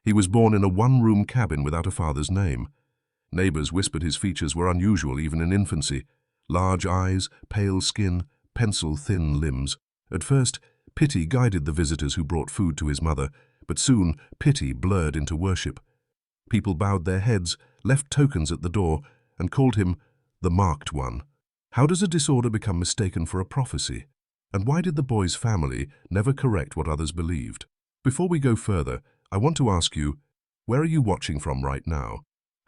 He was born in a one-room cabin without a father's name. Neighbors whispered his features were unusual even in infancy. Large eyes, pale skin, pencil-thin limbs. At first, pity guided the visitors who brought food to his mother, but soon pity blurred into worship. People bowed their heads, left tokens at the door, and called him the Marked One. How does a disorder become mistaken for a prophecy? And why did the boy's family never correct what others believed? Before we go further, I want to ask you, where are you watching from right now?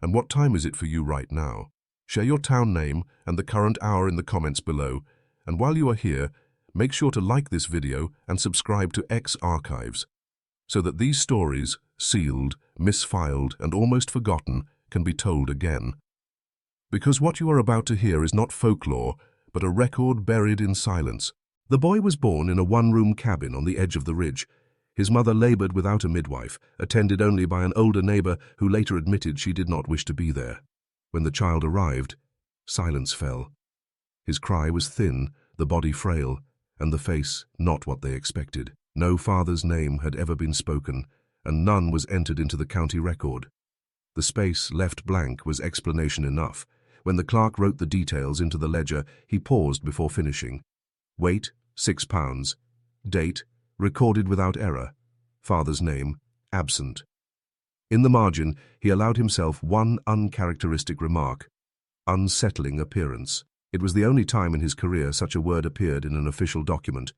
And what time is it for you right now? Share your town name and the current hour in the comments below. And while you are here, make sure to like this video and subscribe to X Archives, so that these stories, sealed, misfiled, and almost forgotten, can be told again. Because what you are about to hear is not folklore, but a record buried in silence. The boy was born in a one-room cabin on the edge of the ridge. His mother labored without a midwife, attended only by an older neighbor who later admitted she did not wish to be there. When the child arrived, silence fell. His cry was thin, the body frail, and the face not what they expected. No father's name had ever been spoken, and none was entered into the county record. The space left blank was explanation enough. When the clerk wrote the details into the ledger, he paused before finishing. Weight, 6 pounds. Date, recorded without error. Father's name, absent. In the margin, he allowed himself one uncharacteristic remark: unsettling appearance. It was the only time in his career such a word appeared in an official document.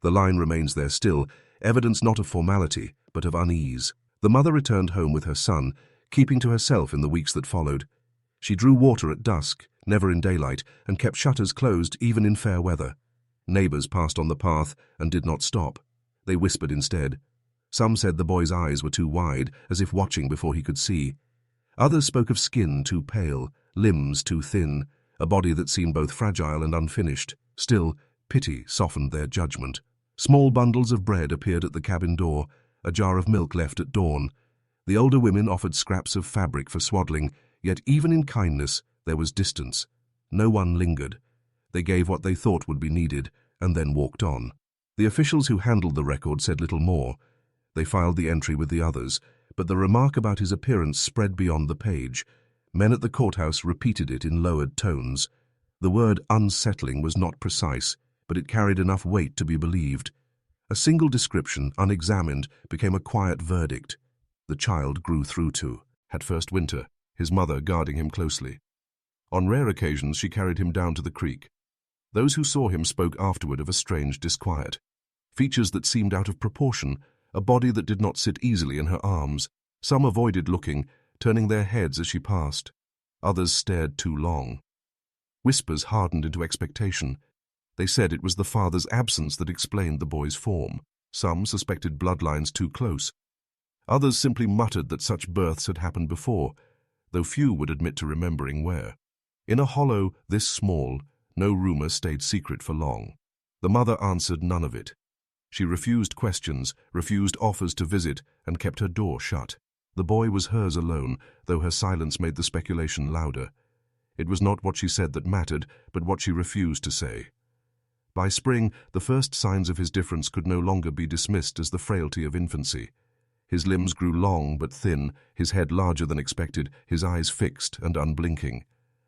The line remains there still, evidence not of formality, but of unease. The mother returned home with her son, keeping to herself in the weeks that followed. She drew water at dusk, never in daylight, and kept shutters closed even in fair weather. Neighbors passed on the path and did not stop. They whispered instead. Some said the boy's eyes were too wide, as if watching before he could see. Others spoke of skin too pale, limbs too thin, a body that seemed both fragile and unfinished. Still, pity softened their judgment. Small bundles of bread appeared at the cabin door, a jar of milk left at dawn. The older women offered scraps of fabric for swaddling, yet even in kindness there was distance. No one lingered. They gave what they thought would be needed, and then walked on. The officials who handled the record said little more. They filed the entry with the others, but the remark about his appearance spread beyond the page. Men at the courthouse repeated it in lowered tones. The word unsettling was not precise, but it carried enough weight to be believed. A single description, unexamined, became a quiet verdict. The child grew through to. At first winter, his mother guarding him closely. On rare occasions she carried him down to the creek. Those who saw him spoke afterward of a strange disquiet. Features that seemed out of proportion, a body that did not sit easily in her arms. Some avoided looking, turning their heads as she passed. Others stared too long. Whispers hardened into expectation. They said it was the father's absence that explained the boy's form. Some suspected bloodlines too close. Others simply muttered that such births had happened before, though few would admit to remembering where. In a hollow this small, no rumor stayed secret for long. The mother answered none of it. She refused questions, refused offers to visit, and kept her door shut. The boy was hers alone, though her silence made the speculation louder. It was not what she said that mattered, but what she refused to say. By spring, the first signs of his difference could no longer be dismissed as the frailty of infancy. His limbs grew long but thin, his head larger than expected, his eyes fixed and unblinking.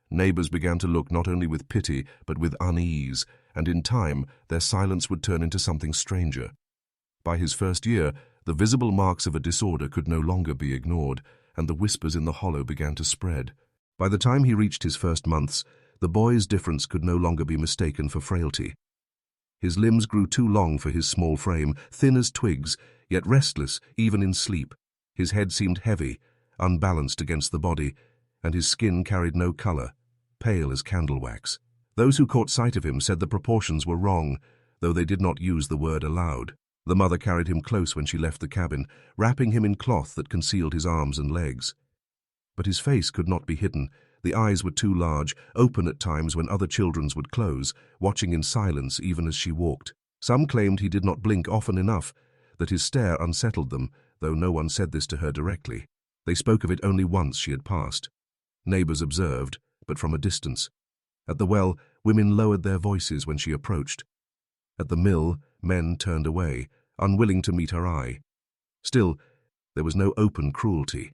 Neighbors began to look not only with pity but with unease, and in time their silence would turn into something stranger. By his first year, the visible marks of a disorder could no longer be ignored, and the whispers in the hollow began to spread. By the time he reached his first months, the boy's difference could no longer be mistaken for frailty. His limbs grew too long for his small frame, thin as twigs, yet restless even in sleep. His head seemed heavy, unbalanced against the body, and his skin carried no color, pale as candle wax. Those who caught sight of him said the proportions were wrong, though they did not use the word aloud. The mother carried him close when she left the cabin, wrapping him in cloth that concealed his arms and legs. But his face could not be hidden. The eyes were too large, open at times when other children's would close, watching in silence even as she walked. Some claimed he did not blink often enough, that his stare unsettled them, though no one said this to her directly. They spoke of it only once she had passed. Neighbors observed, but from a distance. At the well, women lowered their voices when she approached. At the mill, men turned away, unwilling to meet her eye. Still, There was no open cruelty.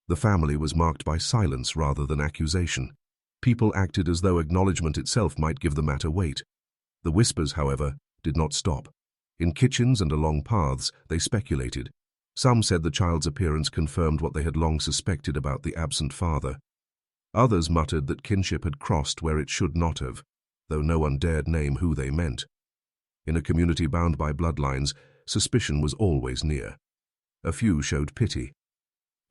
The family was marked by silence rather than accusation. People acted as though acknowledgement itself might give the matter weight. The whispers, however, did not stop. In kitchens and along paths, they speculated. Some said the child's appearance confirmed what they had long suspected about the absent father. Others muttered that kinship had crossed where it should not have, though no one dared name who they meant. In a community bound by bloodlines, suspicion was always near. A few showed pity.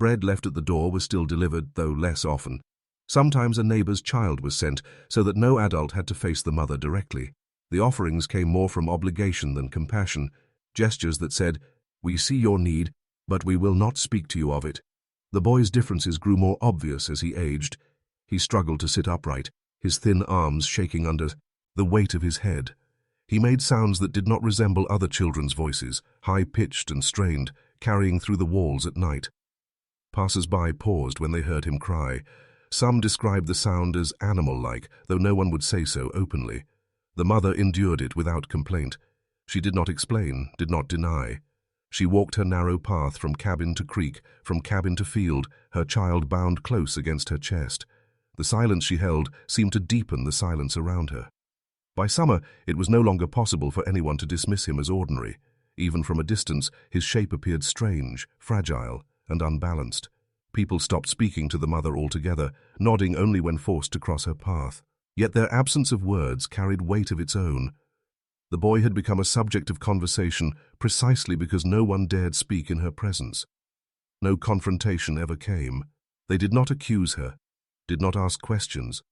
Bread left at the door was still delivered, though less often. Sometimes a neighbor's child was sent, so that no adult had to face the mother directly. The offerings came more from obligation than compassion, gestures that said, "We see your need, but we will not speak to you of it." The boy's differences grew more obvious as he aged. He struggled to sit upright, his thin arms shaking under the weight of his head. He made sounds that did not resemble other children's voices, high-pitched and strained, carrying through the walls at night. Passers-by paused when they heard him cry. Some described the sound as animal-like, though no one would say so openly. The mother endured it without complaint. She did not explain, did not deny. She walked her narrow path from cabin to creek, from cabin to field, her child bound close against her chest. The silence she held seemed to deepen the silence around her. By summer, it was no longer possible for anyone to dismiss him as ordinary. Even from a distance, his shape appeared strange, fragile, and unbalanced. People stopped speaking to the mother altogether, nodding only when forced to cross her path. Yet their absence of words carried weight of its own. The boy had become a subject of conversation precisely because no one dared speak in her presence. No confrontation ever came. They did not accuse her, did not ask questions,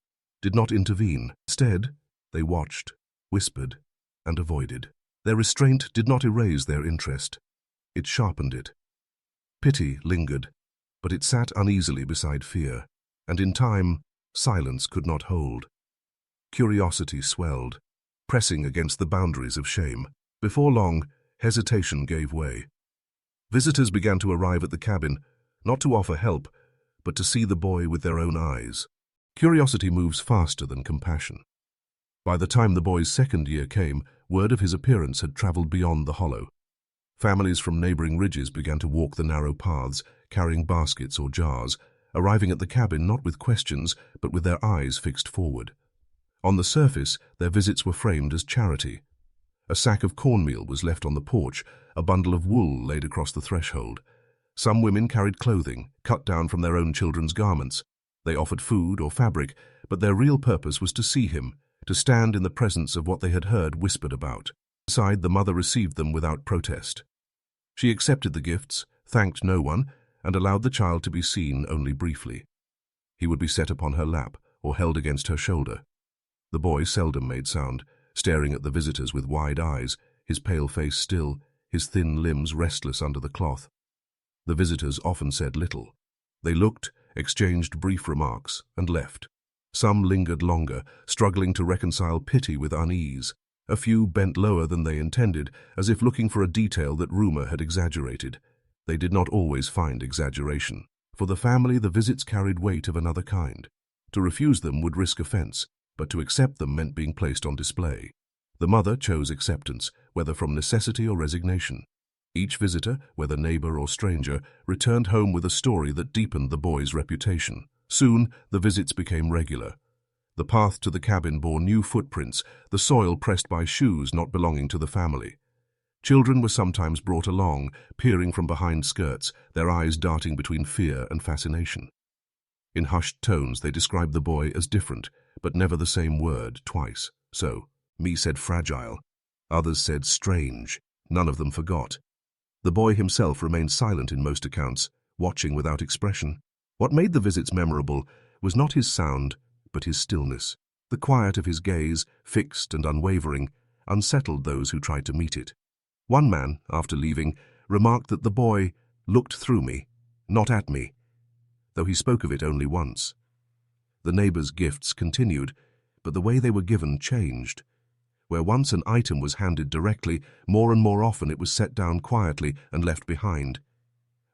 did not intervene. Instead, they watched, whispered, and avoided. Their restraint did not erase their interest. It sharpened it. Pity lingered, but it sat uneasily beside fear, and in time, silence could not hold. Curiosity swelled, pressing against the boundaries of shame. Before long, hesitation gave way. Visitors began to arrive at the cabin, not to offer help, but to see the boy with their own eyes. Curiosity moves faster than compassion. By the time the boy's second year came, word of his appearance had traveled beyond the hollow. Families from neighboring ridges began to walk the narrow paths, carrying baskets or jars, arriving at the cabin not with questions, but with their eyes fixed forward. On the surface, their visits were framed as charity. A sack of cornmeal was left on the porch, a bundle of wool laid across the threshold. Some women carried clothing, cut down from their own children's garments. They offered food or fabric, but their real purpose was to see him, to stand in the presence of what they had heard whispered about. Inside, the mother received them without protest. She accepted the gifts, thanked no one, and allowed the child to be seen only briefly. He would be set upon her lap or held against her shoulder. The boy seldom made sound, staring at the visitors with wide eyes, his pale face still, his thin limbs restless under the cloth. The visitors often said little. They looked, exchanged brief remarks, and left. Some lingered longer, struggling to reconcile pity with unease. A few bent lower than they intended, as if looking for a detail that rumor had exaggerated. They did not always find exaggeration. For the family, the visits carried weight of another kind. To refuse them would risk offense, but to accept them meant being placed on display. The mother chose acceptance, whether from necessity or resignation. Each visitor, whether neighbor or stranger, returned home with a story that deepened the boy's reputation. Soon, the visits became regular. The path to the cabin bore new footprints, the soil pressed by shoes not belonging to the family. Children were sometimes brought along, peering from behind skirts, their eyes darting between fear and fascination. In hushed tones, they described the boy as different, but never the same word twice. So, me said fragile. Others said strange. None of them forgot. The boy himself remained silent in most accounts, watching without expression. What made the visits memorable was not his sound, but his stillness. The quiet of his gaze, fixed and unwavering, unsettled those who tried to meet it. One man, after leaving, remarked that the boy looked through me, not at me, though he spoke of it only once. The neighbors' gifts continued, but the way they were given changed. Where once an item was handed directly, more and more often it was set down quietly and left behind.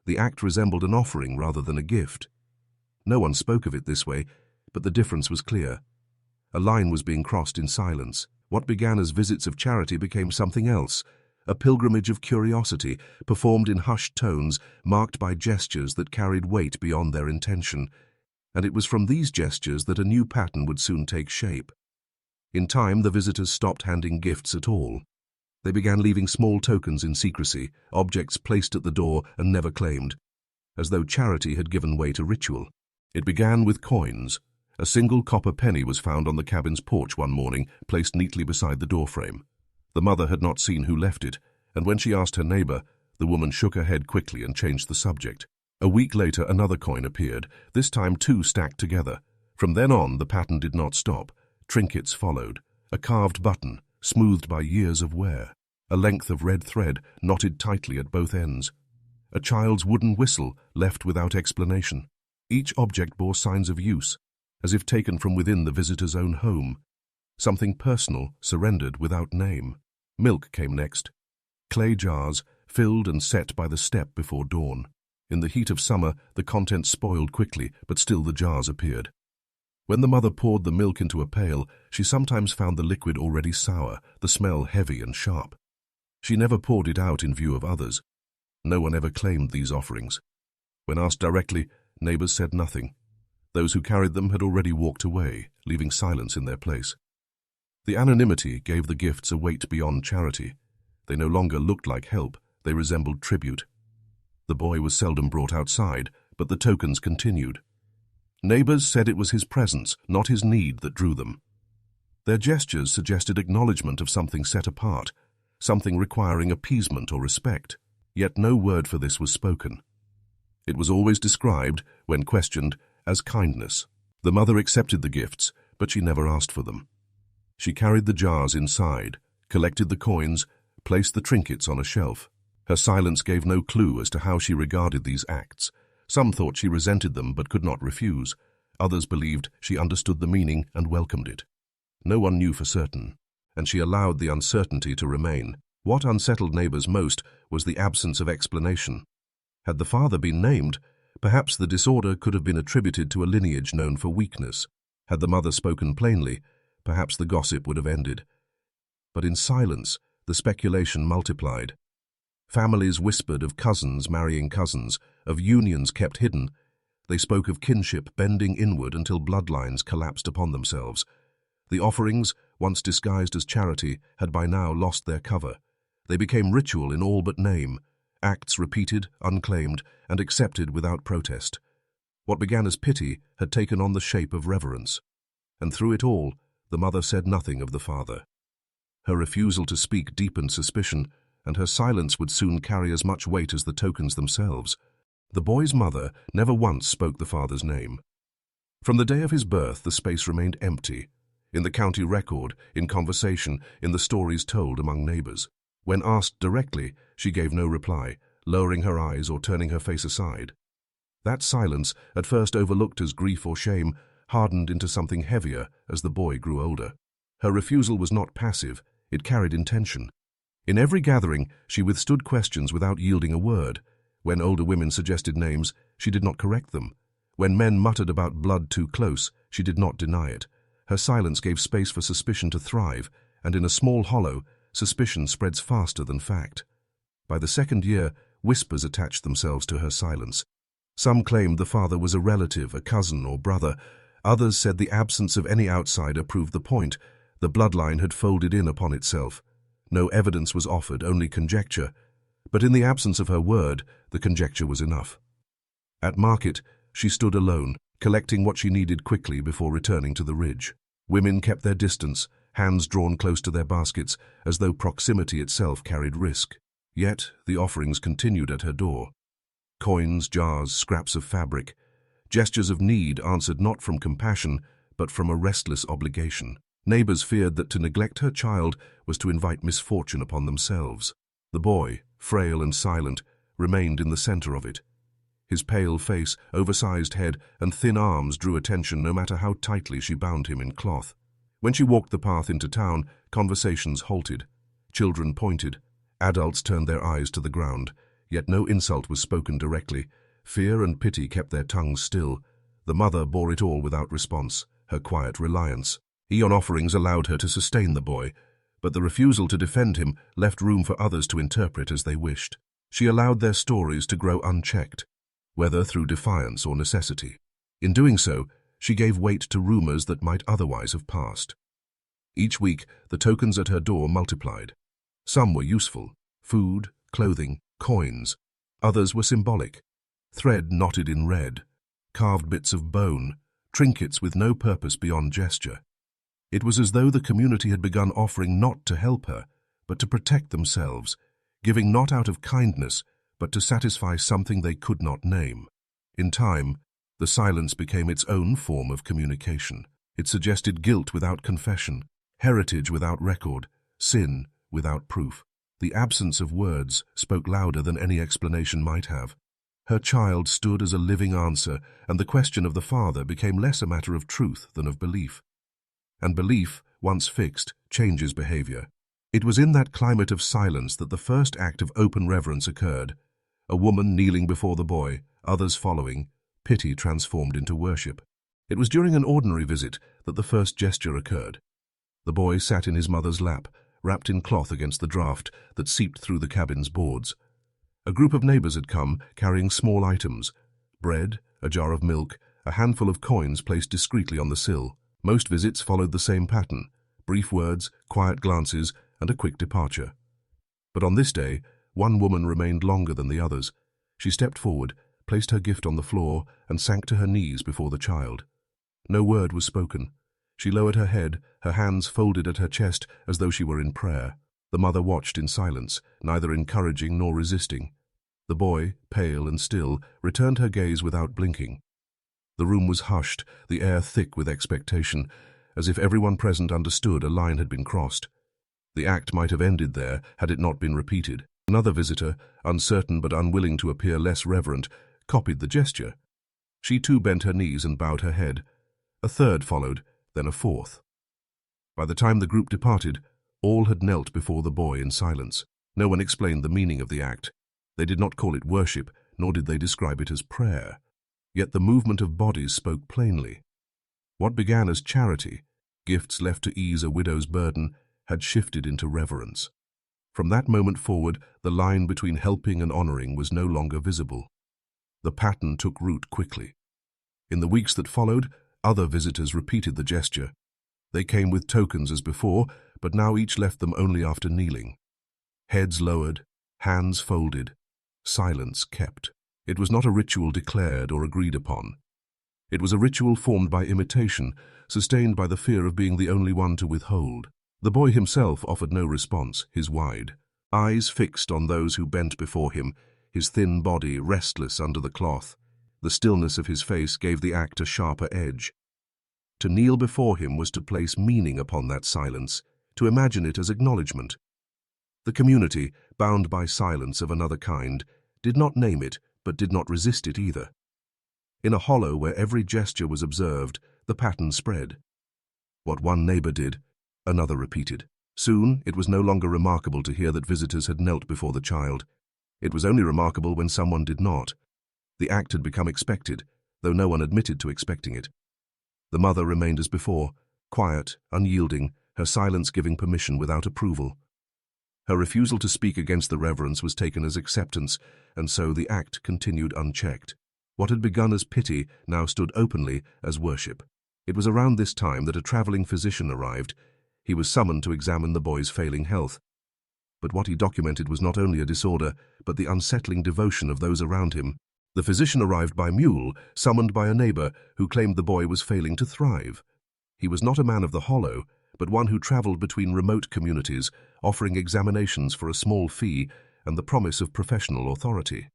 The act resembled an offering rather than a gift. No one spoke of it this way, but the difference was clear. A line was being crossed in silence. What began as visits of charity became something else, a pilgrimage of curiosity, performed in hushed tones, marked by gestures that carried weight beyond their intention. And it was from these gestures that a new pattern would soon take shape. In time, the visitors stopped handing gifts at all. They began leaving small tokens in secrecy, objects placed at the door and never claimed, as though charity had given way to ritual. It began with coins. A single copper penny was found on the cabin's porch one morning, placed neatly beside the doorframe. The mother had not seen who left it, and when she asked her neighbor, the woman shook her head quickly and changed the subject. A week later, another coin appeared, this time two stacked together. From then on, the pattern did not stop. Trinkets followed. A carved button, smoothed by years of wear. A length of red thread, knotted tightly at both ends. A child's wooden whistle, left without explanation. Each object bore signs of use, as if taken from within the visitor's own home. Something personal, surrendered without name. Milk came next. Clay jars, filled and set by the step before dawn. In the heat of summer, the contents spoiled quickly, but still the jars appeared. When the mother poured the milk into a pail, she sometimes found the liquid already sour, the smell heavy and sharp. She never poured it out in view of others. No one ever claimed these offerings. When asked directly, neighbors said nothing. Those who carried them had already walked away, leaving silence in their place. The anonymity gave the gifts a weight beyond charity. They no longer looked like help, they resembled tribute. The boy was seldom brought outside, but the tokens continued. Neighbors said it was his presence, not his need, that drew them. Their gestures suggested acknowledgement of something set apart, something requiring appeasement or respect, yet no word for this was spoken. It was always described, when questioned, as kindness. The mother accepted the gifts, but she never asked for them. She carried the jars inside, collected the coins, placed the trinkets on a shelf. Her silence gave no clue as to how she regarded these acts. Some thought she resented them but could not refuse. Others believed she understood the meaning and welcomed it. No one knew for certain, and she allowed the uncertainty to remain. What unsettled neighbors most was the absence of explanation. Had the father been named, perhaps the disorder could have been attributed to a lineage known for weakness. Had the mother spoken plainly, perhaps the gossip would have ended. But in silence, the speculation multiplied. Families whispered of cousins marrying cousins, of unions kept hidden. They spoke of kinship bending inward until bloodlines collapsed upon themselves. The offerings, once disguised as charity, had by now lost their cover. They became ritual in all but name, acts repeated, unclaimed, and accepted without protest. What began as pity had taken on the shape of reverence. And through it all, the mother said nothing of the father. Her refusal to speak deepened suspicion, and her silence would soon carry as much weight as the tokens themselves. The boy's mother never once spoke the father's name. From the day of his birth, the space remained empty. In the county record, in conversation, in the stories told among neighbors. When asked directly, she gave no reply, lowering her eyes or turning her face aside. That silence, at first overlooked as grief or shame, hardened into something heavier as the boy grew older. Her refusal was not passive, it carried intention. In every gathering, she withstood questions without yielding a word. When older women suggested names, she did not correct them. When men muttered about blood too close, she did not deny it. Her silence gave space for suspicion to thrive, and in a small hollow, suspicion spreads faster than fact. By the second year, whispers attached themselves to her silence. Some claimed the father was a relative, a cousin or brother. Others said the absence of any outsider proved the point. The bloodline had folded in upon itself. No evidence was offered, only conjecture. But in the absence of her word, the conjecture was enough. At market, she stood alone, collecting what she needed quickly before returning to the ridge. Women kept their distance, hands drawn close to their baskets, as though proximity itself carried risk. Yet the offerings continued at her door. Coins, jars, scraps of fabric. Gestures of need answered not from compassion, but from a restless obligation. Neighbors feared that to neglect her child was to invite misfortune upon themselves. The boy, frail and silent, remained in the center of it. His pale face, oversized head, and thin arms drew attention no matter how tightly she bound him in cloth. When she walked the path into town, conversations halted. Children pointed. Adults turned their eyes to the ground, yet no insult was spoken directly. Fear and pity kept their tongues still. The mother bore it all without response, her quiet reliance. Eon offerings allowed her to sustain the boy, but the refusal to defend him left room for others to interpret as they wished. She allowed their stories to grow unchecked, whether through defiance or necessity. In doing so, she gave weight to rumors that might otherwise have passed. Each week, the tokens at her door multiplied. Some were useful: food, clothing, coins. Others were symbolic: thread knotted in red, carved bits of bone, trinkets with no purpose beyond gesture. It was as though the community had begun offering not to help her, but to protect themselves, giving not out of kindness, but to satisfy something they could not name. In time, the silence became its own form of communication. It suggested guilt without confession, heritage without record, sin without proof. The absence of words spoke louder than any explanation might have. Her child stood as a living answer, and the question of the father became less a matter of truth than of belief. And belief, once fixed, changes behavior. It was in that climate of silence that the first act of open reverence occurred. A woman kneeling before the boy, others following, pity transformed into worship. It was during an ordinary visit that the first gesture occurred. The boy sat in his mother's lap, wrapped in cloth against the draught that seeped through the cabin's boards. A group of neighbors had come, carrying small items: bread, a jar of milk, a handful of coins placed discreetly on the sill. Most visits followed the same pattern: brief words, quiet glances, and a quick departure. But on this day, one woman remained longer than the others. She stepped forward, placed her gift on the floor, and sank to her knees before the child. No word was spoken. She lowered her head, her hands folded at her chest as though she were in prayer. The mother watched in silence, neither encouraging nor resisting. The boy, pale and still, returned her gaze without blinking. The room was hushed, the air thick with expectation, as if everyone present understood a line had been crossed. The act might have ended there had it not been repeated. Another visitor, uncertain but unwilling to appear less reverent, copied the gesture. She too bent her knees and bowed her head. A third followed, then a fourth. By the time the group departed, all had knelt before the boy in silence. No one explained the meaning of the act. They did not call it worship, nor did they describe it as prayer. Yet the movement of bodies spoke plainly. What began as charity, gifts left to ease a widow's burden, had shifted into reverence. From that moment forward, the line between helping and honoring was no longer visible. The pattern took root quickly. In the weeks that followed, other visitors repeated the gesture. They came with tokens as before, but now each left them only after kneeling. Heads lowered, hands folded, silence kept. It was not a ritual declared or agreed upon. It was a ritual formed by imitation, sustained by the fear of being the only one to withhold. The boy himself offered no response, his wide eyes fixed on those who bent before him, his thin body restless under the cloth. The stillness of his face gave the act a sharper edge. To kneel before him was to place meaning upon that silence, to imagine it as acknowledgement. The community, bound by silence of another kind, did not name it, but did not resist it either. In a hollow where every gesture was observed, the pattern spread. What one neighbor did, another repeated. Soon, it was no longer remarkable to hear that visitors had knelt before the child. It was only remarkable when someone did not. The act had become expected, though no one admitted to expecting it. The mother remained as before, quiet, unyielding, her silence giving permission without approval. Her refusal to speak against the reverence was taken as acceptance, and so the act continued unchecked. What had begun as pity now stood openly as worship. It was around this time that a traveling physician arrived. He was summoned to examine the boy's failing health. But what he documented was not only a disorder, but the unsettling devotion of those around him. The physician arrived by mule, summoned by a neighbor who claimed the boy was failing to thrive. He was not a man of the hollow, but one who traveled between remote communities, offering examinations for a small fee and the promise of professional authority.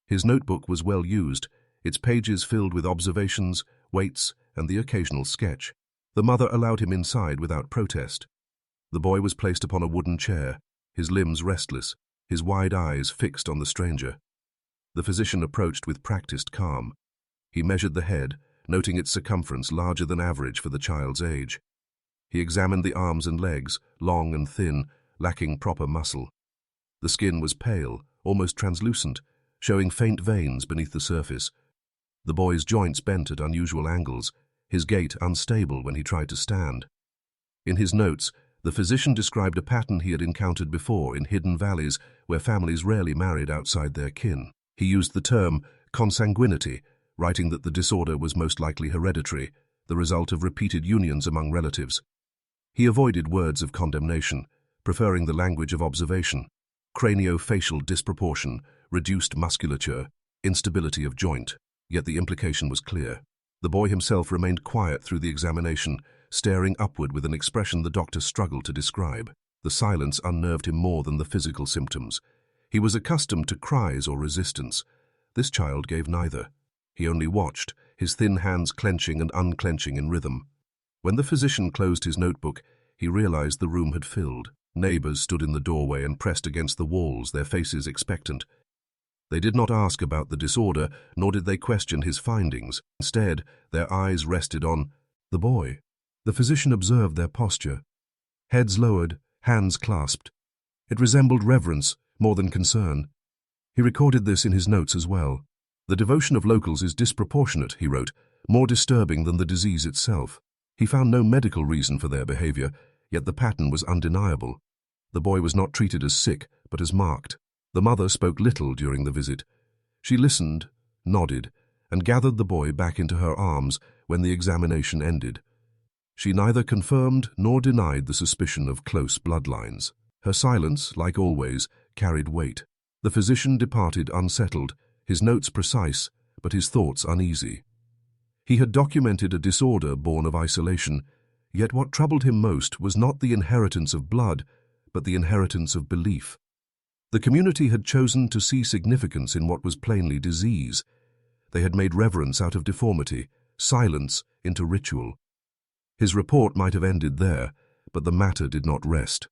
His notebook was well used, its pages filled with observations, weights, and the occasional sketch. The mother allowed him inside without protest. The boy was placed upon a wooden chair, his limbs restless, his wide eyes fixed on the stranger. The physician approached with practiced calm. He measured the head, noting its circumference larger than average for the child's age. He examined the arms and legs, long and thin, lacking proper muscle. The skin was pale, almost translucent, showing faint veins beneath the surface. The boy's joints bent at unusual angles, his gait unstable when he tried to stand. In his notes, The physician described a pattern he had encountered before in hidden valleys where families rarely married outside their kin. He used the term consanguinity, writing that the disorder was most likely hereditary, the result of repeated unions among relatives. He avoided words of condemnation, preferring the language of observation: craniofacial disproportion, reduced musculature, instability of joint. Yet the implication was clear. The boy himself remained quiet through the examination, staring upward with an expression the doctor struggled to describe. The silence unnerved him more than the physical symptoms. He was accustomed to cries or resistance. This child gave neither. He only watched, his thin hands clenching and unclenching in rhythm. When the physician closed his notebook, he realized the room had filled. Neighbors stood in the doorway and pressed against the walls, their faces expectant. They did not ask about the disorder, nor did they question his findings. Instead, their eyes rested on the boy. The physician observed their posture. Heads lowered, hands clasped. It resembled reverence more than concern. He recorded this in his notes as well. The devotion of locals is disproportionate, he wrote, more disturbing than the disease itself. He found no medical reason for their behavior, yet the pattern was undeniable. The boy was not treated as sick, but as marked. The mother spoke little during the visit. She listened, nodded, and gathered the boy back into her arms when the examination ended. She neither confirmed nor denied the suspicion of close bloodlines. Her silence, like always, carried weight. The physician departed unsettled, his notes precise, but his thoughts uneasy. He had documented a disorder born of isolation, yet what troubled him most was not the inheritance of blood, but the inheritance of belief. The community had chosen to see significance in what was plainly disease. They had made reverence out of deformity, silence into ritual. His report might have ended there, but the matter did not rest.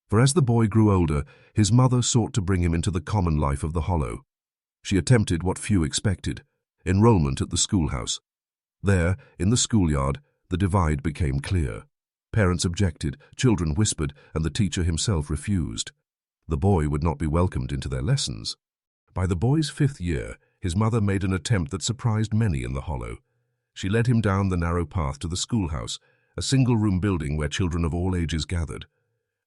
For as the boy grew older, his mother sought to bring him into the common life of the Hollow. She attempted what few expected: enrollment at the schoolhouse. There, in the schoolyard, the divide became clear. Parents objected, children whispered, and the teacher himself refused. The boy would not be welcomed into their lessons. By the boy's 5th year, his mother made an attempt that surprised many in the Hollow. She led him down the narrow path to the schoolhouse, a single-room building where children of all ages gathered.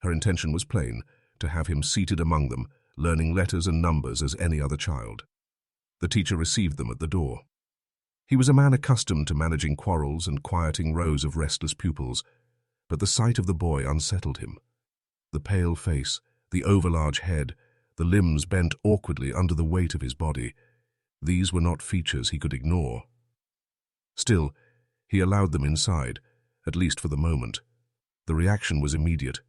Her intention was plain: to have him seated among them, learning letters and numbers as any other child. The teacher received them at the door. He was a man accustomed to managing quarrels and quieting rows of restless pupils, but the sight of the boy unsettled him. The pale face, the overlarge head, the limbs bent awkwardly under the weight of his body, these were not features he could ignore. Still, he allowed them inside, at least for the moment. The reaction was immediate.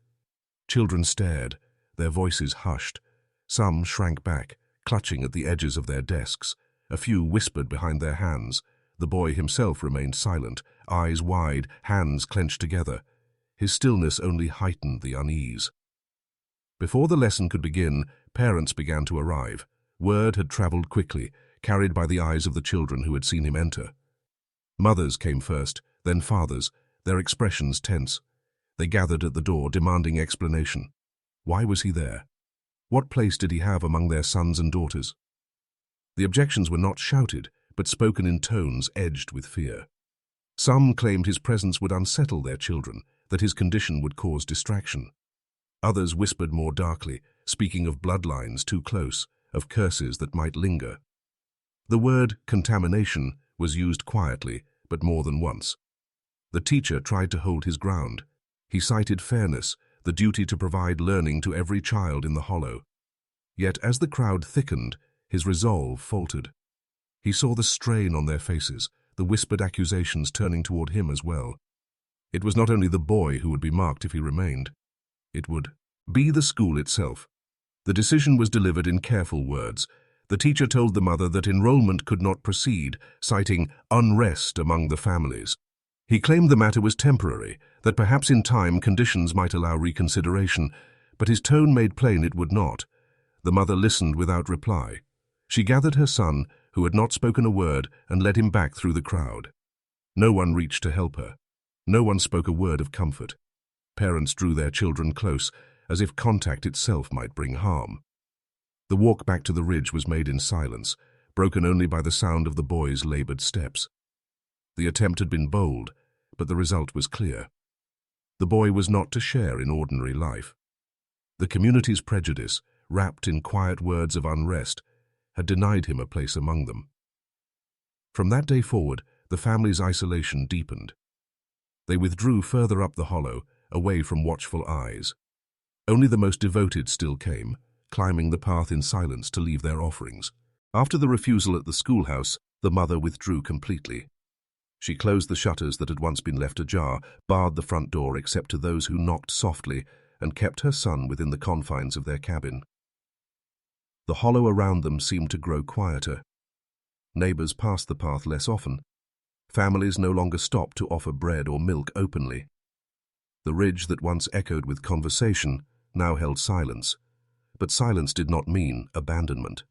Children stared, their voices hushed. Some shrank back, clutching at the edges of their desks. A few whispered behind their hands. The boy himself remained silent, eyes wide, hands clenched together. His stillness only heightened the unease. Before the lesson could begin, parents began to arrive. Word had traveled quickly, carried by the eyes of the children who had seen him enter. Mothers came first, then fathers, their expressions tense. They gathered at the door, demanding explanation. Why was he there? What place did he have among their sons and daughters? The objections were not shouted, but spoken in tones edged with fear. Some claimed his presence would unsettle their children, that his condition would cause distraction. Others whispered more darkly, speaking of bloodlines too close, of curses that might linger. The word contamination was used quietly, but more than once. The teacher tried to hold his ground. He cited fairness, the duty to provide learning to every child in the Hollow. Yet as the crowd thickened, his resolve faltered. He saw the strain on their faces, the whispered accusations turning toward him as well. It was not only the boy who would be marked if he remained. It would be the school itself. The decision was delivered in careful words. The teacher told the mother that enrollment could not proceed, citing unrest among the families. He claimed the matter was temporary, that perhaps in time conditions might allow reconsideration, but his tone made plain it would not. The mother listened without reply. She gathered her son, who had not spoken a word, and led him back through the crowd. No one reached to help her. No one spoke a word of comfort. Parents drew their children close, as if contact itself might bring harm. The walk back to the ridge was made in silence, broken only by the sound of the boy's labored steps. The attempt had been bold, but the result was clear. The boy was not to share in ordinary life. The community's prejudice, wrapped in quiet words of unrest, had denied him a place among them. From that day forward, the family's isolation deepened. They withdrew further up the hollow, away from watchful eyes. Only the most devoted still came, climbing the path in silence to leave their offerings. After the refusal at the schoolhouse, the mother withdrew completely. She closed the shutters that had once been left ajar, barred the front door except to those who knocked softly, and kept her son within the confines of their cabin. The hollow around them seemed to grow quieter. Neighbors passed the path less often. Families no longer stopped to offer bread or milk openly. The ridge that once echoed with conversation now held silence, but silence did not mean abandonment.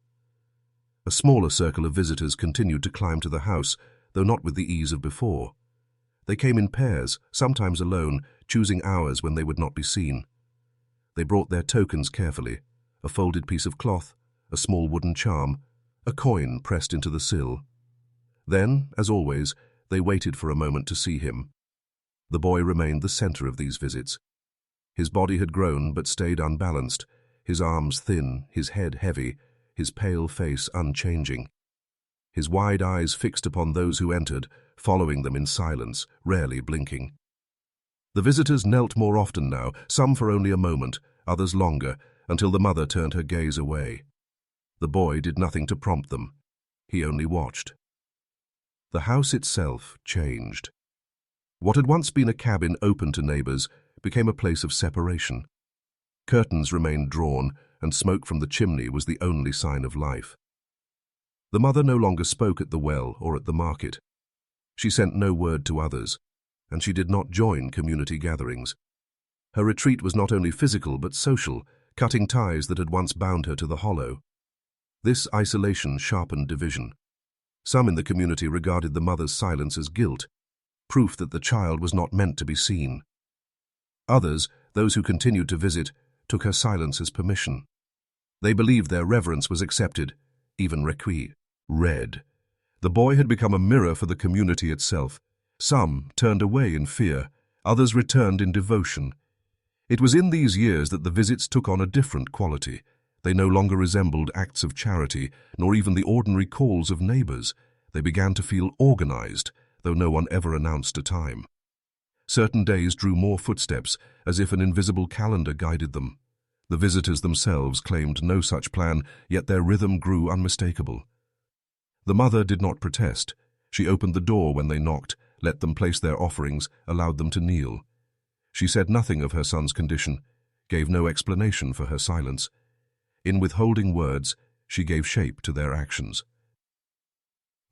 A smaller circle of visitors continued to climb to the house, though not with the ease of before. They came in pairs, sometimes alone, choosing hours when they would not be seen. They brought their tokens carefully, a folded piece of cloth, a small wooden charm, a coin pressed into the sill. Then, as always, they waited for a moment to see him. The boy remained the center of these visits. His body had grown but stayed unbalanced, his arms thin, his head heavy, his pale face unchanging. His wide eyes fixed upon those who entered, following them in silence, rarely blinking. The visitors knelt more often now, some for only a moment, others longer, until the mother turned her gaze away. The boy did nothing to prompt them. He only watched. The house itself changed. What had once been a cabin open to neighbors became a place of separation. Curtains remained drawn, and smoke from the chimney was the only sign of life. The mother no longer spoke at the well or at the market. She sent no word to others, and she did not join community gatherings. Her retreat was not only physical but social, cutting ties that had once bound her to the hollow. This isolation sharpened division. Some in the community regarded the mother's silence as guilt, proof that the child was not meant to be seen. Others, those who continued to visit, took her silence as permission. They believed their reverence was accepted, even read. The boy had become a mirror for the community itself. Some turned away in fear, others returned in devotion. It was in these years that the visits took on a different quality. They no longer resembled acts of charity, nor even the ordinary calls of neighbors. They began to feel organized, though no one ever announced a time. Certain days drew more footsteps, as if an invisible calendar guided them. The visitors themselves claimed no such plan, yet their rhythm grew unmistakable. The mother did not protest. She opened the door when they knocked, let them place their offerings, allowed them to kneel. She said nothing of her son's condition, gave no explanation for her silence. In withholding words, she gave shape to their actions.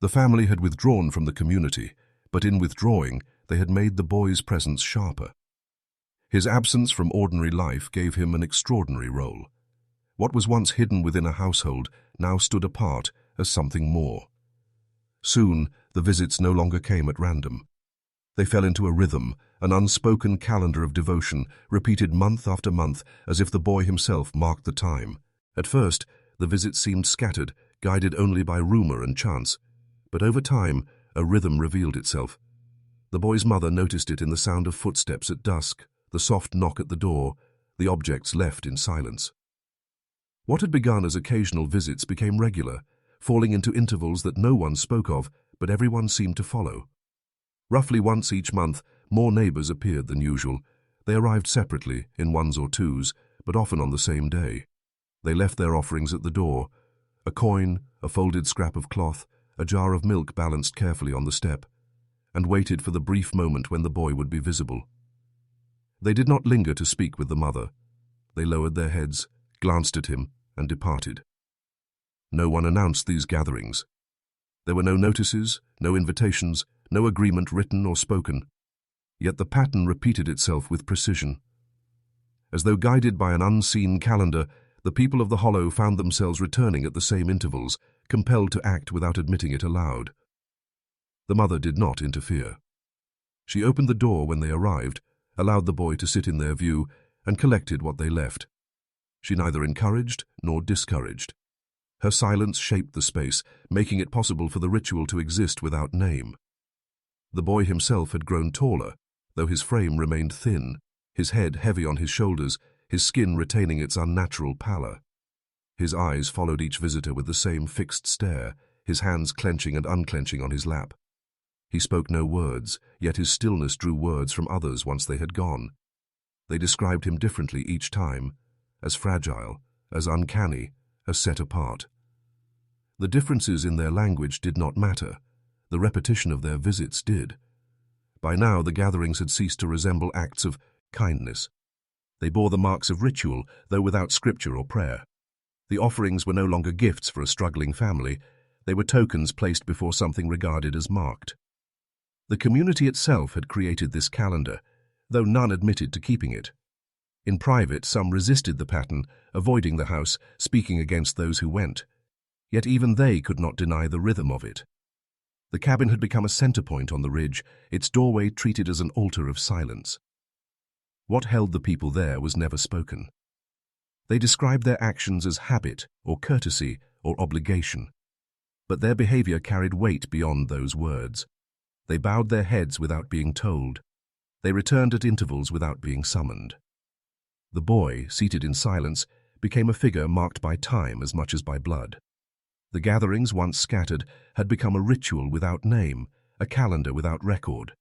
The family had withdrawn from the community, but in withdrawing, they had made the boy's presence sharper. His absence from ordinary life gave him an extraordinary role. What was once hidden within a household now stood apart as something more. Soon, the visits no longer came at random. They fell into a rhythm, an unspoken calendar of devotion, repeated month after month, as if the boy himself marked the time. At first, the visits seemed scattered, guided only by rumor and chance. But over time, a rhythm revealed itself. The boy's mother noticed it in the sound of footsteps at dusk, the soft knock at the door, the objects left in silence. What had begun as occasional visits became regular, falling into intervals that no one spoke of, but everyone seemed to follow. Roughly once each month, more neighbors appeared than usual. They arrived separately, in ones or twos, but often on the same day. They left their offerings at the door, a coin, a folded scrap of cloth, a jar of milk balanced carefully on the step, and waited for the brief moment when the boy would be visible. They did not linger to speak with the mother. They lowered their heads, glanced at him, and departed. No one announced these gatherings. There were no notices, no invitations, no agreement written or spoken. Yet the pattern repeated itself with precision. As though guided by an unseen calendar, the people of the hollow found themselves returning at the same intervals, compelled to act without admitting it aloud. The mother did not interfere. She opened the door when they arrived, allowed the boy to sit in their view, and collected what they left. She neither encouraged nor discouraged. Her silence shaped the space, making it possible for the ritual to exist without name. The boy himself had grown taller, though his frame remained thin, his head heavy on his shoulders, his skin retaining its unnatural pallor. His eyes followed each visitor with the same fixed stare, his hands clenching and unclenching on his lap. He spoke no words, yet his stillness drew words from others once they had gone. They described him differently each time, as fragile, as uncanny, as set apart. The differences in their language did not matter. The repetition of their visits did. By now the gatherings had ceased to resemble acts of kindness. They bore the marks of ritual, though without scripture or prayer. The offerings were no longer gifts for a struggling family. They were tokens placed before something regarded as marked. The community itself had created this calendar, though none admitted to keeping it. In private, some resisted the pattern, avoiding the house, speaking against those who went. Yet even they could not deny the rhythm of it. The cabin had become a center point on the ridge, its doorway treated as an altar of silence. What held the people there was never spoken. They described their actions as habit, or courtesy, or obligation. But their behavior carried weight beyond those words. They bowed their heads without being told. They returned at intervals without being summoned. The boy, seated in silence, became a figure marked by time as much as by blood. The gatherings, once scattered, had become a ritual without name, a calendar without record.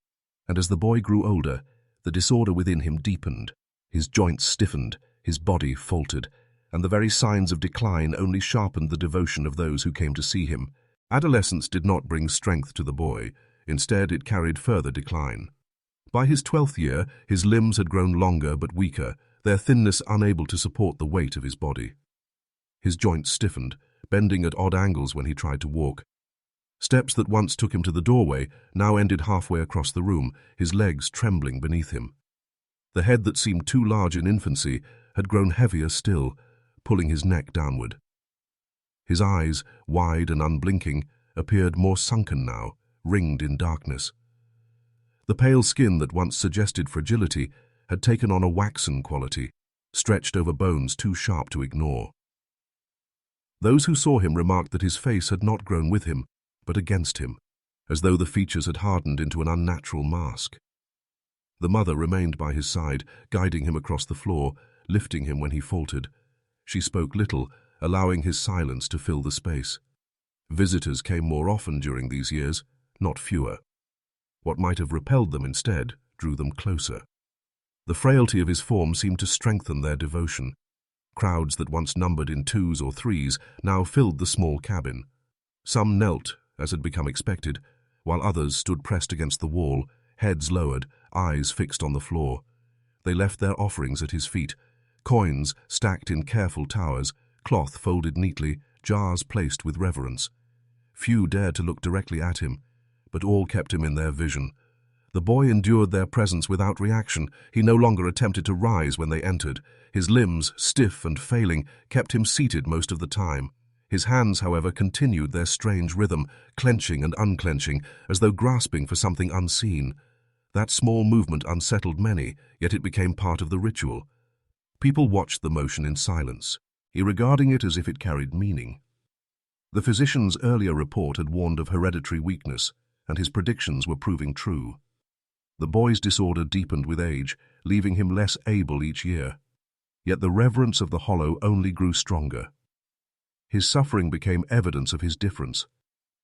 And as the boy grew older, the disorder within him deepened. His joints stiffened, his body faltered, and the very signs of decline only sharpened the devotion of those who came to see him. Adolescence did not bring strength to the boy. Instead, it carried further decline. By his 12th year, his limbs had grown longer but weaker, their thinness unable to support the weight of his body. His joints stiffened, bending at odd angles when he tried to walk. Steps that once took him to the doorway now ended halfway across the room, his legs trembling beneath him. The head that seemed too large in infancy had grown heavier still, pulling his neck downward. His eyes, wide and unblinking, appeared more sunken now, ringed in darkness. The pale skin that once suggested fragility had taken on a waxen quality, stretched over bones too sharp to ignore. Those who saw him remarked that his face had not grown with him, but against him, as though the features had hardened into an unnatural mask. The mother remained by his side, guiding him across the floor, lifting him when he faltered. She spoke little, allowing his silence to fill the space. Visitors came more often during these years, not fewer. What might have repelled them instead drew them closer. The frailty of his form seemed to strengthen their devotion. Crowds that once numbered in 2s or 3s now filled the small cabin. Some knelt, as had become expected, while others stood pressed against the wall, heads lowered, eyes fixed on the floor. They left their offerings at his feet, coins stacked in careful towers, cloth folded neatly, jars placed with reverence. Few dared to look directly at him, but all kept him in their vision. The boy endured their presence without reaction. He no longer attempted to rise when they entered. His limbs, stiff and failing, kept him seated most of the time. His hands, however, continued their strange rhythm, clenching and unclenching, as though grasping for something unseen. That small movement unsettled many, yet it became part of the ritual. People watched the motion in silence, regarding it as if it carried meaning. The physician's earlier report had warned of hereditary weakness, and his predictions were proving true. The boy's disorder deepened with age, leaving him less able each year. Yet the reverence of the hollow only grew stronger. His suffering became evidence of his difference.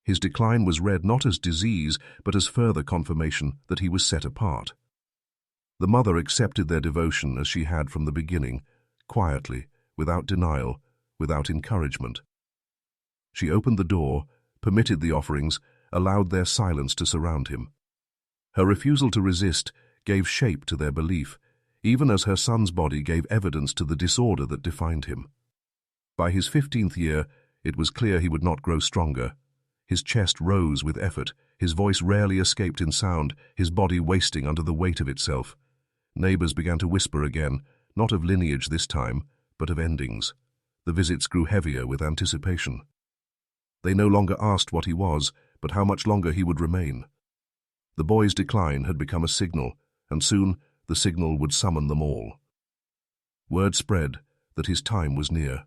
His decline was read not as disease, but as further confirmation that he was set apart. The mother accepted their devotion as she had from the beginning, quietly, without denial, without encouragement. She opened the door, permitted the offerings, allowed their silence to surround him. Her refusal to resist gave shape to their belief, even as her son's body gave evidence to the disorder that defined him. By his 15th year, it was clear he would not grow stronger. His chest rose with effort, his voice rarely escaped in sound, his body wasting under the weight of itself. Neighbors began to whisper again, not of lineage this time, but of endings. The visits grew heavier with anticipation. They no longer asked what he was, but how much longer he would remain. The boy's decline had become a signal, and soon the signal would summon them all. Word spread that his time was near.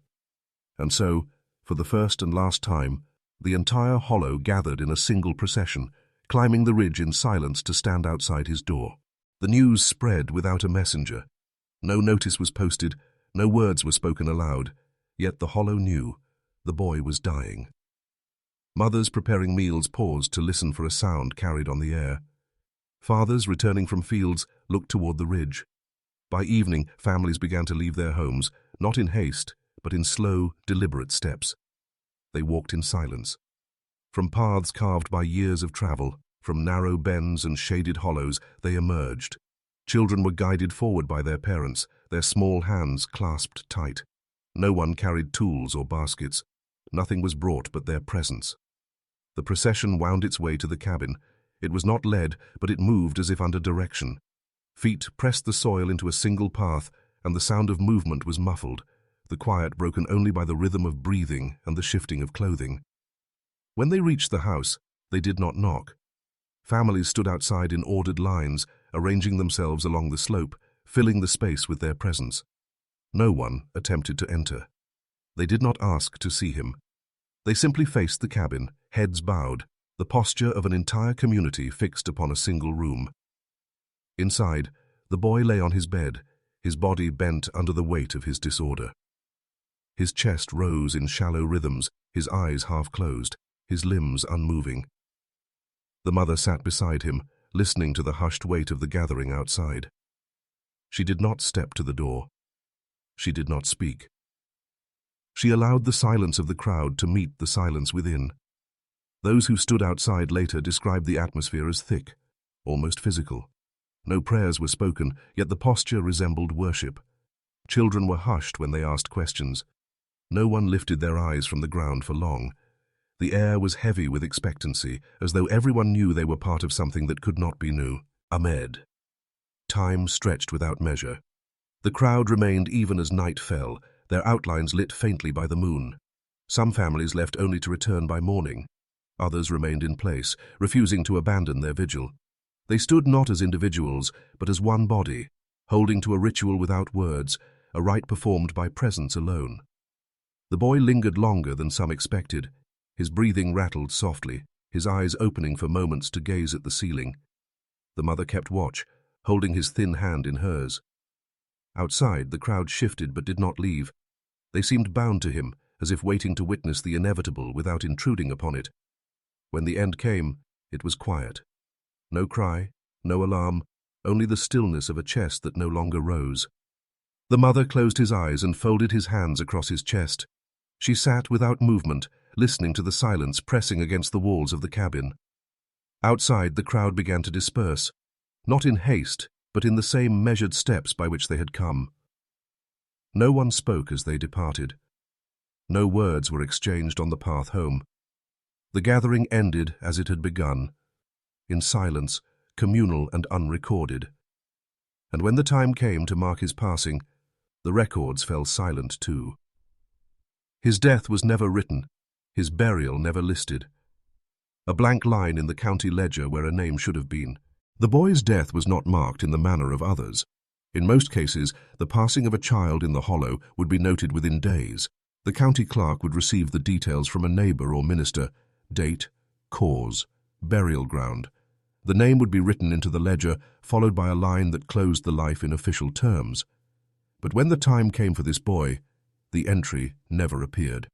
And so, for the first and last time, the entire hollow gathered in a single procession, climbing the ridge in silence to stand outside his door. The news spread without a messenger. No notice was posted, no words were spoken aloud, yet the hollow knew the boy was dying. Mothers preparing meals paused to listen for a sound carried on the air. Fathers, returning from fields, looked toward the ridge. By evening, families began to leave their homes, not in haste, but in slow, deliberate steps. They walked in silence. From paths carved by years of travel, from narrow bends and shaded hollows, they emerged. Children were guided forward by their parents, their small hands clasped tight. No one carried tools or baskets. Nothing was brought but their presence. The procession wound its way to the cabin. It was not led, but it moved as if under direction. Feet pressed the soil into a single path, and the sound of movement was muffled, the quiet broken only by the rhythm of breathing and the shifting of clothing. When they reached the house, they did not knock. Families stood outside in ordered lines, arranging themselves along the slope, filling the space with their presence. No one attempted to enter. They did not ask to see him. They simply faced the cabin, heads bowed, the posture of an entire community fixed upon a single room. Inside, the boy lay on his bed, his body bent under the weight of his disorder. His chest rose in shallow rhythms, his eyes half closed, his limbs unmoving. The mother sat beside him, listening to the hushed weight of the gathering outside. She did not step to the door. She did not speak. She allowed the silence of the crowd to meet the silence within. Those who stood outside later described the atmosphere as thick, almost physical. No prayers were spoken, yet the posture resembled worship. Children were hushed when they asked questions. No one lifted their eyes from the ground for long. The air was heavy with expectancy, as though everyone knew they were part of something that could not be new. Ahmed. Time stretched without measure. The crowd remained even as night fell, their outlines lit faintly by the moon. Some families left only to return by morning. Others remained in place, refusing to abandon their vigil. They stood not as individuals, but as one body, holding to a ritual without words, a rite performed by presence alone. The boy lingered longer than some expected. His breathing rattled softly, his eyes opening for moments to gaze at the ceiling. The mother kept watch, holding his thin hand in hers. Outside, the crowd shifted but did not leave. They seemed bound to him, as if waiting to witness the inevitable without intruding upon it. When the end came, it was quiet. No cry, no alarm, only the stillness of a chest that no longer rose. The mother closed his eyes and folded his hands across his chest. She sat without movement, listening to the silence pressing against the walls of the cabin. Outside, the crowd began to disperse, not in haste, but in the same measured steps by which they had come. No one spoke as they departed. No words were exchanged on the path home. The gathering ended as it had begun, in silence, communal and unrecorded. And when the time came to mark his passing, the records fell silent too. His death was never written, his burial never listed. A blank line in the county ledger where a name should have been. The boy's death was not marked in the manner of others. In most cases, the passing of a child in the hollow would be noted within days. The county clerk would receive the details from a neighbor or minister: date, cause, burial ground. The name would be written into the ledger, followed by a line that closed the life in official terms. But when the time came for this boy, the entry never appeared.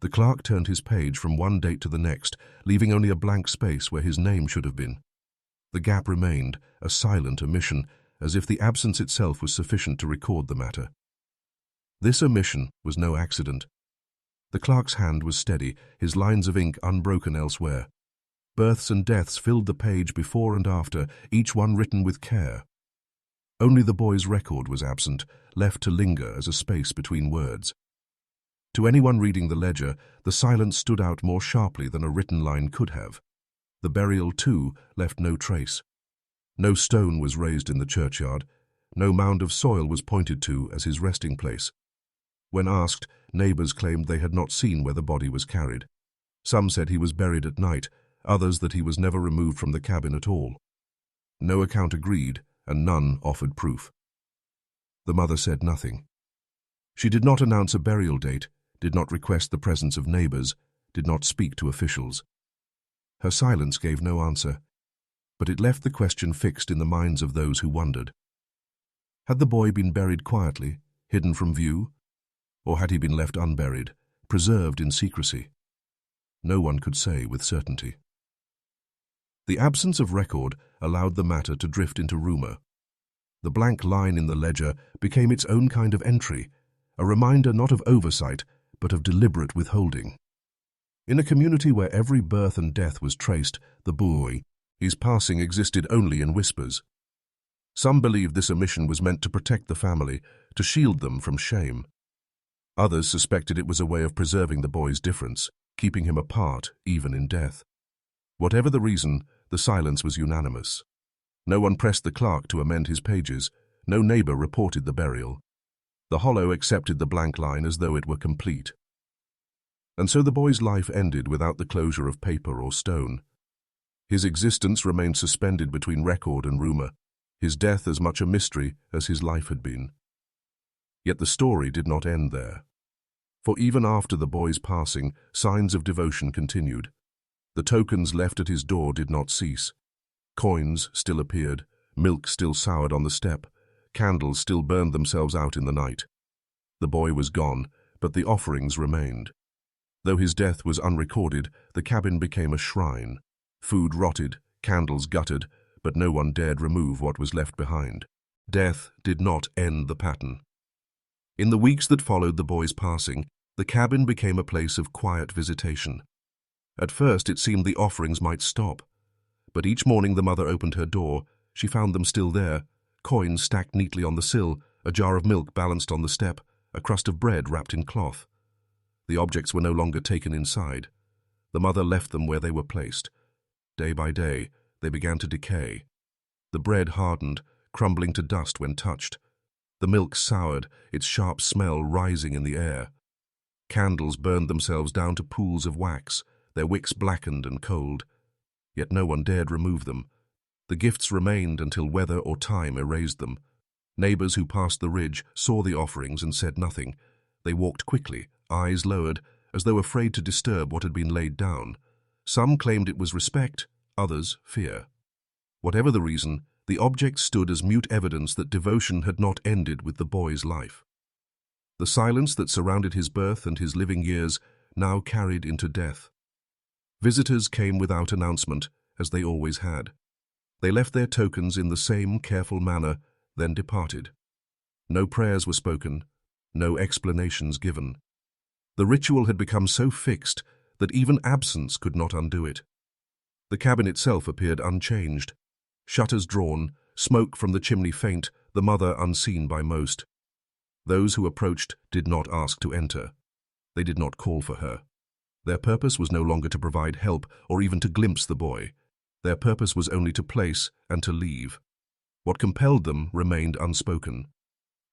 The clerk turned his page from one date to the next, leaving only a blank space where his name should have been. The gap remained, a silent omission, as if the absence itself was sufficient to record the matter. This omission was no accident. The clerk's hand was steady, his lines of ink unbroken elsewhere. Births and deaths filled the page before and after, each one written with care. Only the boy's record was absent, left to linger as a space between words. To anyone reading the ledger, the silence stood out more sharply than a written line could have. The burial, too, left no trace. No stone was raised in the churchyard. No mound of soil was pointed to as his resting place. When asked, neighbors claimed they had not seen where the body was carried. Some said he was buried at night, others that he was never removed from the cabin at all. No account agreed, and none offered proof. The mother said nothing. She did not announce a burial date, did not request the presence of neighbors, did not speak to officials. Her silence gave no answer, but it left the question fixed in the minds of those who wondered. Had the boy been buried quietly, hidden from view? Or had he been left unburied, preserved in secrecy? No one could say with certainty. The absence of record allowed the matter to drift into rumor. The blank line in the ledger became its own kind of entry, a reminder not of oversight, but of deliberate withholding. In a community where every birth and death was traced, the boy, his passing existed only in whispers. Some believed this omission was meant to protect the family, to shield them from shame. Others suspected it was a way of preserving the boy's difference, keeping him apart even in death. Whatever the reason, the silence was unanimous. No one pressed the clerk to amend his pages. No neighbor reported the burial. The hollow accepted the blank line as though it were complete. And so the boy's life ended without the closure of paper or stone. His existence remained suspended between record and rumor, his death as much a mystery as his life had been. Yet the story did not end there. For even after the boy's passing, signs of devotion continued. The tokens left at his door did not cease. Coins still appeared, milk still soured on the step, candles still burned themselves out in the night. The boy was gone, but the offerings remained. Though his death was unrecorded, the cabin became a shrine. Food rotted, candles guttered, but no one dared remove what was left behind. Death did not end the pattern. In the weeks that followed the boy's passing, the cabin became a place of quiet visitation. At first it seemed the offerings might stop, but each morning the mother opened her door. She found them still there, coins stacked neatly on the sill, a jar of milk balanced on the step, a crust of bread wrapped in cloth. The objects were no longer taken inside. The mother left them where they were placed. Day by day, they began to decay. The bread hardened, crumbling to dust when touched. The milk soured, its sharp smell rising in the air. Candles burned themselves down to pools of wax, their wicks blackened and cold. Yet no one dared remove them. The gifts remained until weather or time erased them. Neighbors who passed the ridge saw the offerings and said nothing. They walked quickly, eyes lowered, as though afraid to disturb what had been laid down. Some claimed it was respect, others fear. Whatever the reason, the objects stood as mute evidence that devotion had not ended with the boy's life. The silence that surrounded his birth and his living years now carried into death. Visitors came without announcement, as they always had. They left their tokens in the same careful manner, then departed. No prayers were spoken, no explanations given. The ritual had become so fixed that even absence could not undo it. The cabin itself appeared unchanged. Shutters drawn, smoke from the chimney faint, the mother unseen by most. Those who approached did not ask to enter. They did not call for her. Their purpose was no longer to provide help or even to glimpse the boy. Their purpose was only to place and to leave. What compelled them remained unspoken.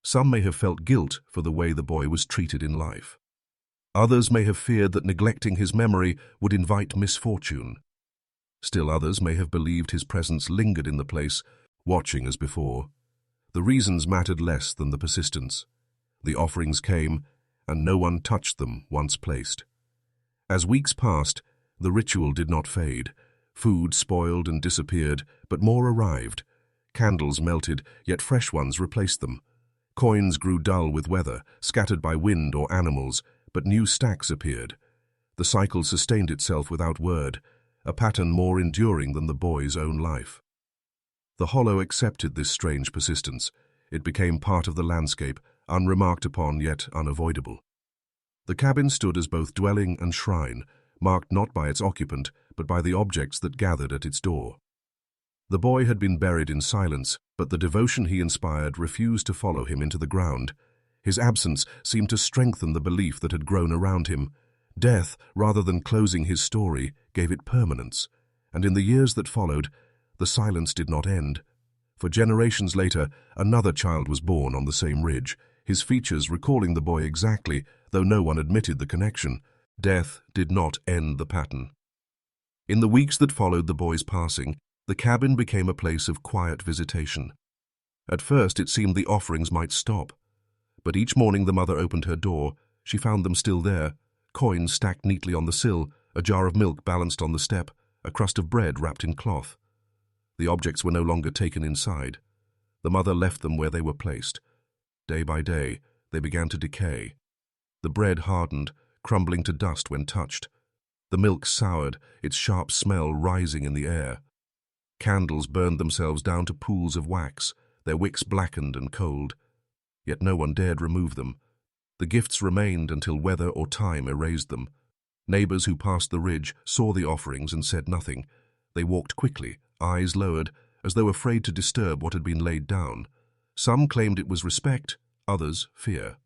Some may have felt guilt for the way the boy was treated in life. Others may have feared that neglecting his memory would invite misfortune. Still others may have believed his presence lingered in the place, watching as before. The reasons mattered less than the persistence. The offerings came, and no one touched them once placed. As weeks passed, the ritual did not fade. Food spoiled and disappeared, but more arrived. Candles melted, yet fresh ones replaced them. Coins grew dull with weather, scattered by wind or animals, but new stacks appeared. The cycle sustained itself without word, a pattern more enduring than the boy's own life. The hollow accepted this strange persistence. It became part of the landscape, unremarked upon yet unavoidable. The cabin stood as both dwelling and shrine, marked not by its occupant, but by the objects that gathered at its door. The boy had been buried in silence, but the devotion he inspired refused to follow him into the ground. His absence seemed to strengthen the belief that had grown around him. Death, rather than closing his story, gave it permanence, and in the years that followed, the silence did not end. For generations later, another child was born on the same ridge, his features recalling the boy exactly, though no one admitted the connection. Death did not end the pattern. In the weeks that followed the boy's passing, the cabin became a place of quiet visitation. At first it seemed the offerings might stop, but each morning the mother opened her door. She found them still there, coins stacked neatly on the sill, a jar of milk balanced on the step, a crust of bread wrapped in cloth. The objects were no longer taken inside. The mother left them where they were placed. Day by day, they began to decay. The bread hardened, crumbling to dust when touched. The milk soured, its sharp smell rising in the air. Candles burned themselves down to pools of wax, their wicks blackened and cold. Yet no one dared remove them. The gifts remained until weather or time erased them. Neighbors who passed the ridge saw the offerings and said nothing. They walked quickly, eyes lowered, as though afraid to disturb what had been laid down. Some claimed it was respect, others fear.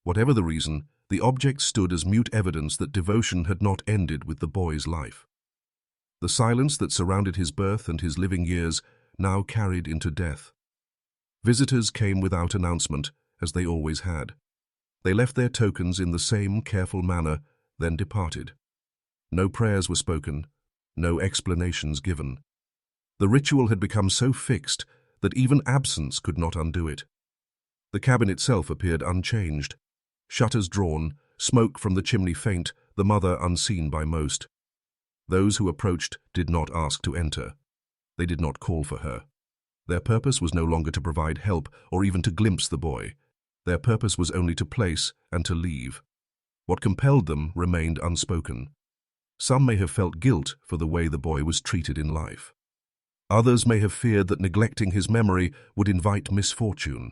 Whatever the reason, the objects stood as mute evidence that devotion had not ended with the boy's life. The silence that surrounded his birth and his living years now carried into death. Visitors came without announcement, as they always had. They left their tokens in the same careful manner, then departed. No prayers were spoken, no explanations given. The ritual had become so fixed that even absence could not undo it. The cabin itself appeared unchanged. Shutters drawn, smoke from the chimney faint, the mother unseen by most. Those who approached did not ask to enter. They did not call for her. Their purpose was no longer to provide help or even to glimpse the boy. Their purpose was only to place and to leave. What compelled them remained unspoken. Some may have felt guilt for the way the boy was treated in life. Others may have feared that neglecting his memory would invite misfortune.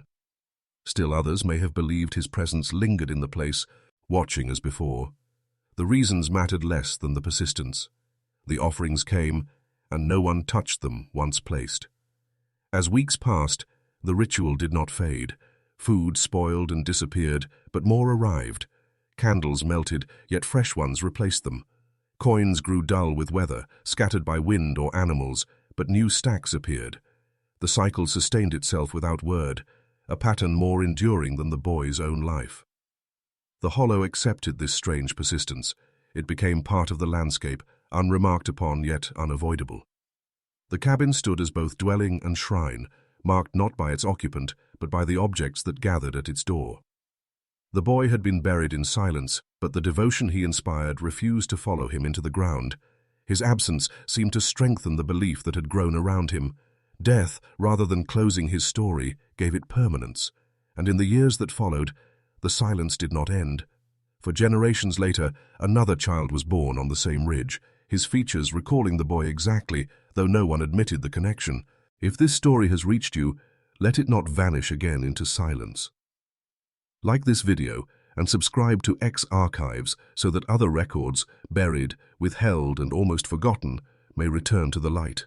Still others may have believed his presence lingered in the place, watching as before. The reasons mattered less than the persistence. The offerings came, and no one touched them once placed. As weeks passed, the ritual did not fade. Food spoiled and disappeared, but more arrived. Candles melted, yet fresh ones replaced them. Coins grew dull with weather, scattered by wind or animals, but new stacks appeared. The cycle sustained itself without word, a pattern more enduring than the boy's own life. The hollow accepted this strange persistence. It became part of the landscape, unremarked upon yet unavoidable. The cabin stood as both dwelling and shrine, marked not by its occupant, but by the objects that gathered at its door. The boy had been buried in silence, but the devotion he inspired refused to follow him into the ground. His absence seemed to strengthen the belief that had grown around him. Death, rather than closing his story, gave it permanence. And in the years that followed, the silence did not end. For generations later, another child was born on the same ridge, his features recalling the boy exactly, though no one admitted the connection. If this story has reached you, let it not vanish again into silence. Like this video and subscribe to X Archives so that other records, buried, withheld, and almost forgotten, may return to the light.